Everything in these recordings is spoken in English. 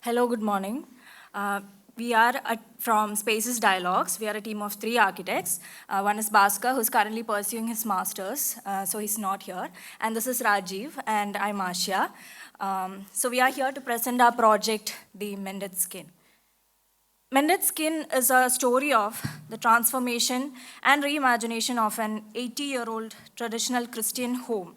Hello, good morning. We are from Spaces Dialogues. We are a team of 3 architects. One is Bhaskar, who's currently pursuing his master's, so he's not here. And this is Rajiv, and I'm Asha. So we are here to present our project, The Mended Skin. Mended Skin is a story of the transformation and reimagination of an 80-year-old traditional Christian home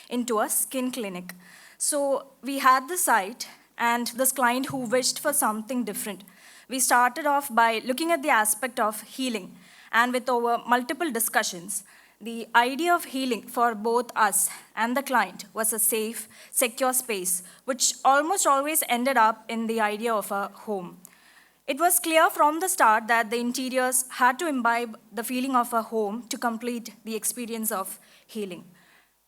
into a skin clinic. So we had the site and this client who wished for something different. We started off by looking at the aspect of healing, and with over multiple discussions, the idea of healing for both us and the client was a safe, secure space, which almost always ended up in the idea of a home. It was clear from the start that the interiors had to imbibe the feeling of a home to complete the experience of healing.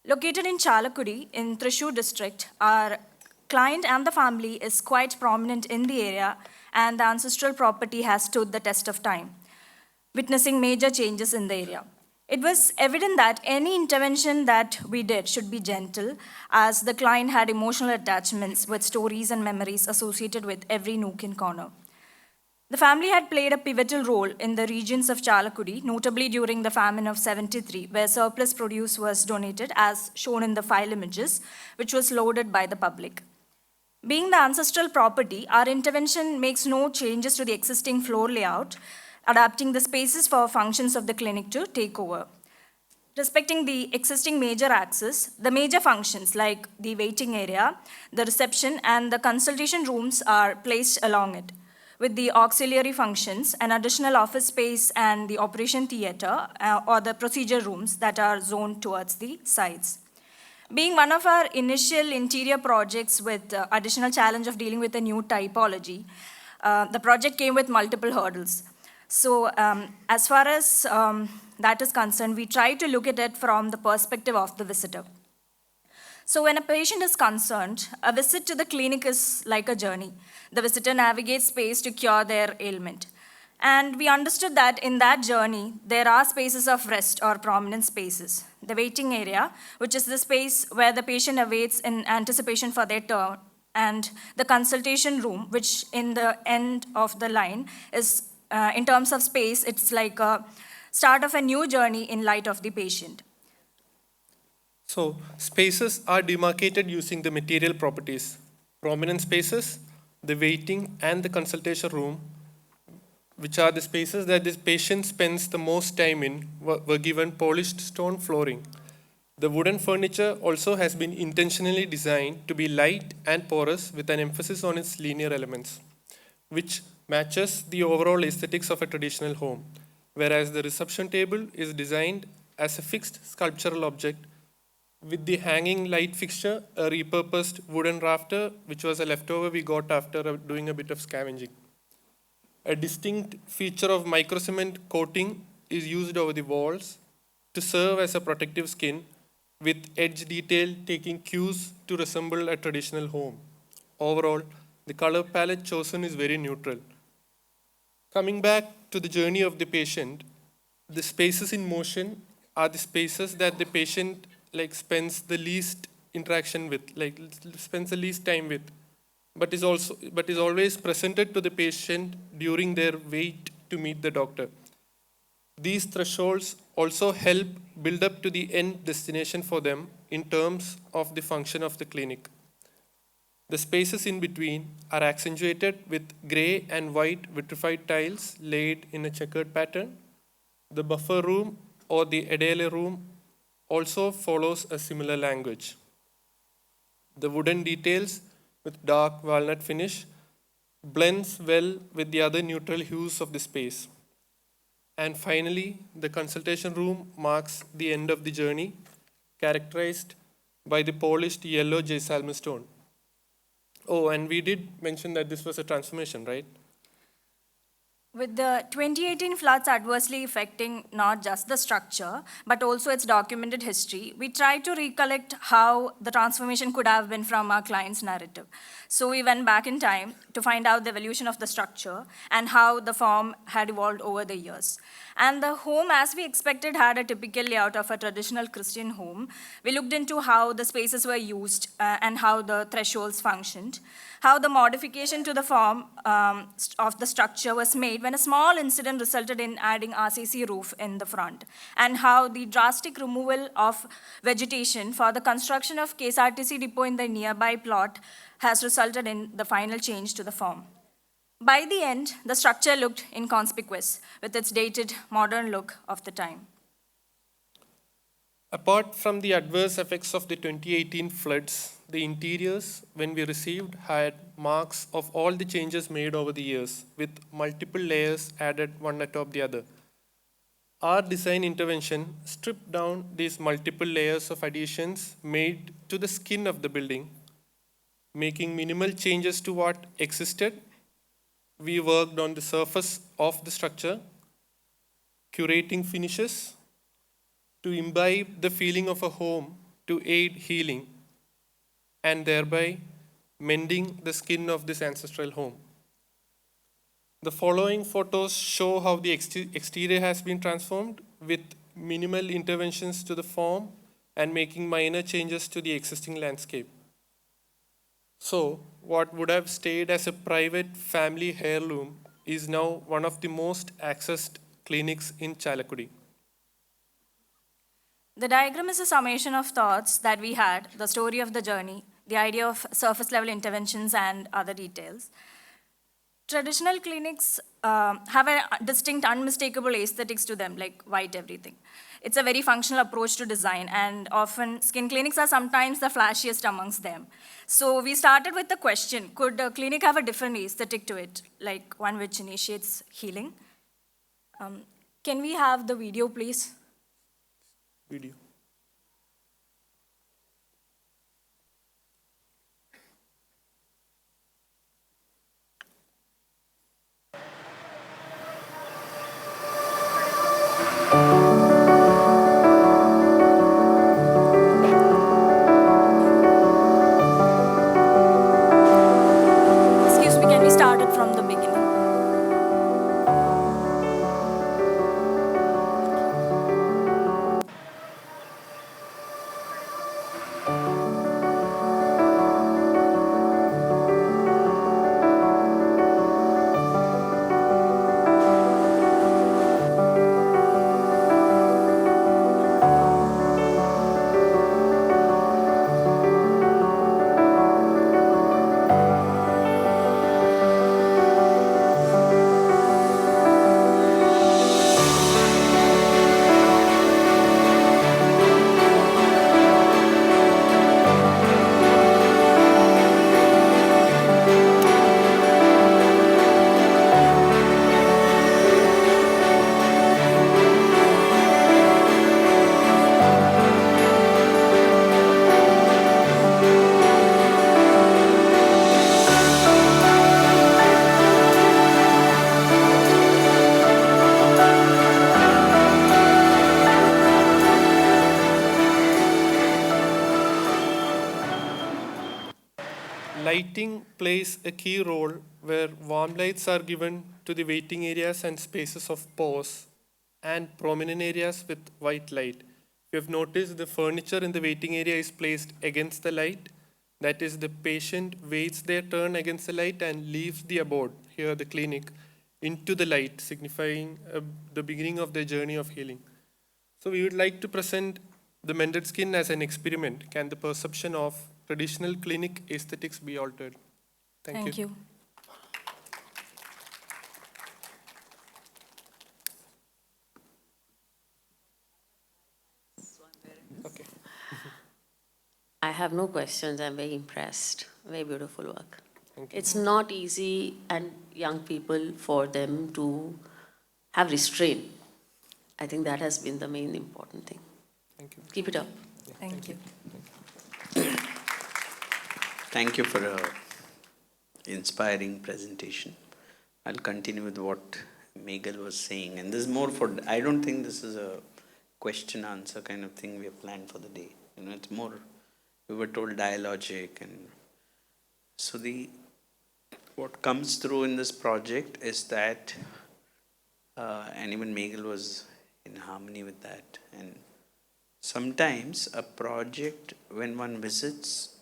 Located in Chalakudi in Thrissur district, our client and the family is quite prominent in the area, and the ancestral property has stood the test of time, witnessing major changes in the area. It was evident that any intervention that we did should be gentle, as the client had emotional attachments with stories and memories associated with every nook and corner. The family had played a pivotal role in the regions of Chalakudi, notably during the famine of 73, where surplus produce was donated, as shown in the file images, which was loaded by the public. Being the ancestral property, our intervention makes no changes to the existing floor layout, adapting the spaces for functions of the clinic to take over. Respecting the existing major axis, the major functions like the waiting area, the reception, and the consultation rooms are placed along it, with the auxiliary functions, an additional office space, and the operation theater or the procedure rooms that are zoned towards the sides. Being one of our initial interior projects with additional challenge of dealing with a new typology, the project came with multiple hurdles. So as far as that is concerned, we try to look at it from the perspective of the visitor. So when a patient is concerned, a visit to the clinic is like a journey. The visitor navigates space to cure their ailment. And we understood that in that journey, there are spaces of rest or prominent spaces. The waiting area, which is the space where the patient awaits in anticipation for their turn, and the consultation room, which in the end of the line is, in terms of space, it's like a start of a new journey in light of the patient. So, spaces are demarcated using the material properties. Prominent spaces, the waiting and the consultation room, which are the spaces that this patient spends the most time in, were given polished stone flooring. The wooden furniture also has been intentionally designed to be light and porous with an emphasis on its linear elements, which matches the overall aesthetics of a traditional home, whereas the reception table is designed as a fixed sculptural object with the hanging light fixture, a repurposed wooden rafter, which was a leftover we got after doing a bit of scavenging. A distinct feature of microcement coating is used over the walls to serve as a protective skin, with edge detail taking cues to resemble a traditional home. Overall, the color palette chosen is very neutral. Coming back to the journey of the patient, the spaces in motion are the spaces that the patient spends the least interaction with, spends the least time with, but is always presented to the patient during their wait to meet the doctor. These thresholds also help build up to the end destination for them in terms of the function of the clinic. The spaces in between are accentuated with gray and white vitrified tiles laid in a checkered pattern. The buffer room or the edele room also follows a similar language. The wooden details with dark walnut finish blends well with the other neutral hues of the space. And finally, the consultation room marks the end of the journey, characterized by the polished yellow Jaisalmer stone. Oh, and we did mention that this was a transformation, right? With the 2018 floods adversely affecting not just the structure, but also its documented history, we tried to recollect how the transformation could have been from our client's narrative. So we went back in time to find out the evolution of the structure and how the form had evolved over the years. And the home, as we expected, had a typical layout of a traditional Christian home. We looked into how the spaces were used and how the thresholds functioned. how the modification to the form of the structure was made when a small incident resulted in adding RCC roof in the front, and how the drastic removal of vegetation for the construction of KSRTC depot in the nearby plot has resulted in the final change to the form. By the end, the structure looked inconspicuous with its dated modern look of the time. Apart from the adverse effects of the 2018 floods, the interiors, when we received, had marks of all the changes made over the years, with multiple layers added one atop the other. Our design intervention stripped down these multiple layers of additions made to the skin of the building, making minimal changes to what existed. We worked on the surface of the structure, curating finishes to imbibe the feeling of a home to aid healing and thereby mending the skin of this ancestral home. The following photos show how the exterior has been transformed with minimal interventions to the form and making minor changes to the existing landscape. So, what would have stayed as a private family heirloom is now one of the most accessed clinics in Chalakudi. The diagram is a summation of thoughts that we had, the story of the journey, the idea of surface level interventions, and other details. Traditional clinics have a distinct, unmistakable aesthetics to them, like white everything. It's a very functional approach to design, and often skin clinics are sometimes the flashiest amongst them. So we started with the question, could a clinic have a different aesthetic to it, like one which initiates healing? Can we have the video, please? Video. Excuse me, can we start it from the beginning? Lighting plays a key role where warm lights are given to the waiting areas and spaces of pause and prominent areas with white light. You have noticed the furniture in the waiting area is placed against the light. That is, the patient waits their turn against the light and leaves the abode, here the clinic, into the light, signifying the beginning of their journey of healing. So we would like to present the mended skin as an experiment. Can the perception of traditional clinic aesthetics be altered? Thank you. Okay. I have no questions. I'm very impressed. Very beautiful work. Thank you. It's not easy, and young people, for them to have restraint. I think that has been the main important thing. Thank you. Keep it up. Thank you. Thank you for an inspiring presentation. I'll continue with what Meghal was saying. And this is more for, I don't think this is a question answer kind of thing we have planned for the day. You know, it's more, we were told dialogic. And so what comes through in this project is that, and even Meghal was in harmony with that. And sometimes a project, when one visits,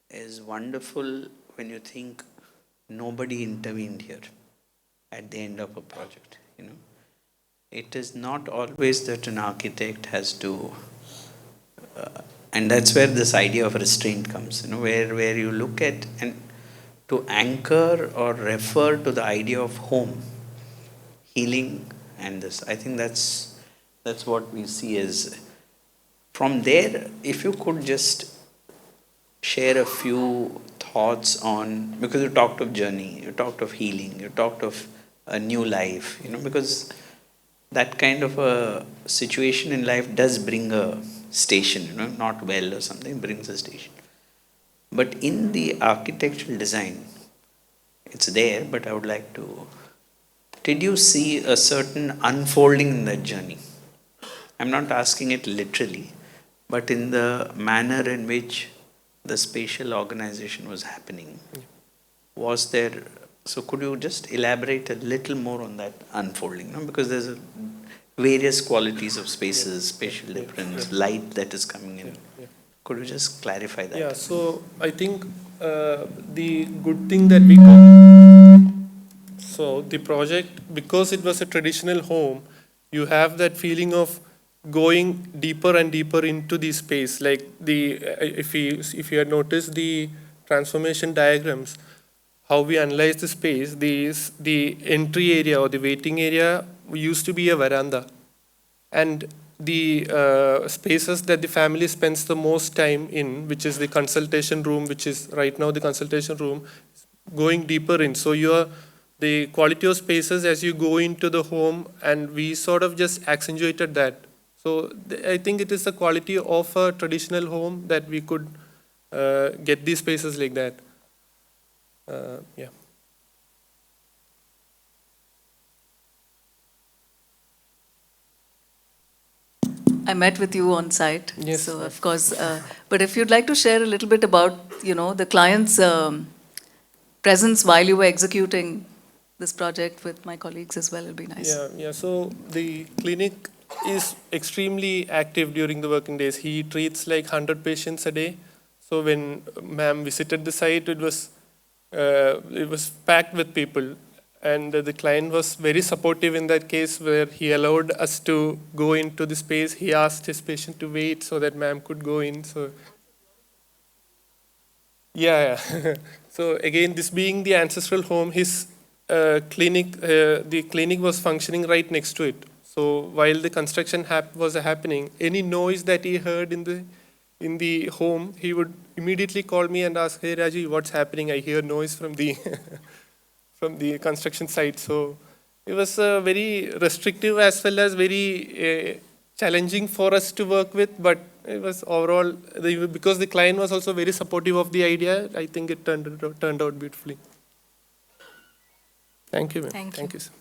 is wonderful when you think nobody intervened here at the end of a project, you know. It is not always that an architect has to, and that's where this idea of restraint comes, you know, where you look at and to anchor or refer to the idea of home, healing, and this. I think that's what we see as. From there, if you could just share a few thoughts on, because you talked of journey, you talked of healing, you talked of a new life, you know, because that kind of a situation in life does bring a station, you know, not well or something, brings a station. But in the architectural design, it's there, but I would like to, did you see a certain unfolding in that journey? I'm not asking it literally, but in the manner in which the spatial organization was happening. Was there, so could you just elaborate a little more on that unfolding? No? Because there's various qualities of spaces, spatial difference, light that is coming in. Could you just clarify that? Yeah, so I think the good thing that we got, so the project, because it was a traditional home, you have that feeling of going deeper and deeper into the space. Like if you had noticed the transformation diagrams, how we analyze the space, the entry area or the waiting area used to be a veranda, and the spaces that the family spends the most time in, which is the consultation room, which is right now the consultation room, going deeper in. So the quality of spaces as you go into the home, and we sort of just accentuated that. So I think it is the quality of a traditional home that we could get these spaces like that. Yeah. I met with you on site, Yes. so of course. But if you'd like to share a little bit about, you know, the client's presence while you were executing this project with my colleagues as well, it'll be nice. Yeah. So the clinic is extremely active during the working days. He treats like 100 patients a day. So when ma'am visited the site, it was packed with people. And the client was very supportive in that case, where he allowed us to go into the space. He asked his patient to wait so that ma'am could go in. So yeah. So again, this being the ancestral home, his clinic, the clinic was functioning right next to it. So while the construction was happening, any noise that he heard in the home, he would immediately call me and ask, "Hey Rajiv, what's happening? I hear noise from the from the construction site." So it was very restrictive as well as very challenging for us to work with, but it was overall, because the client was also very supportive of the idea, I think it turned out beautifully. Thank you, ma'am. Thank you. Thank you, sir.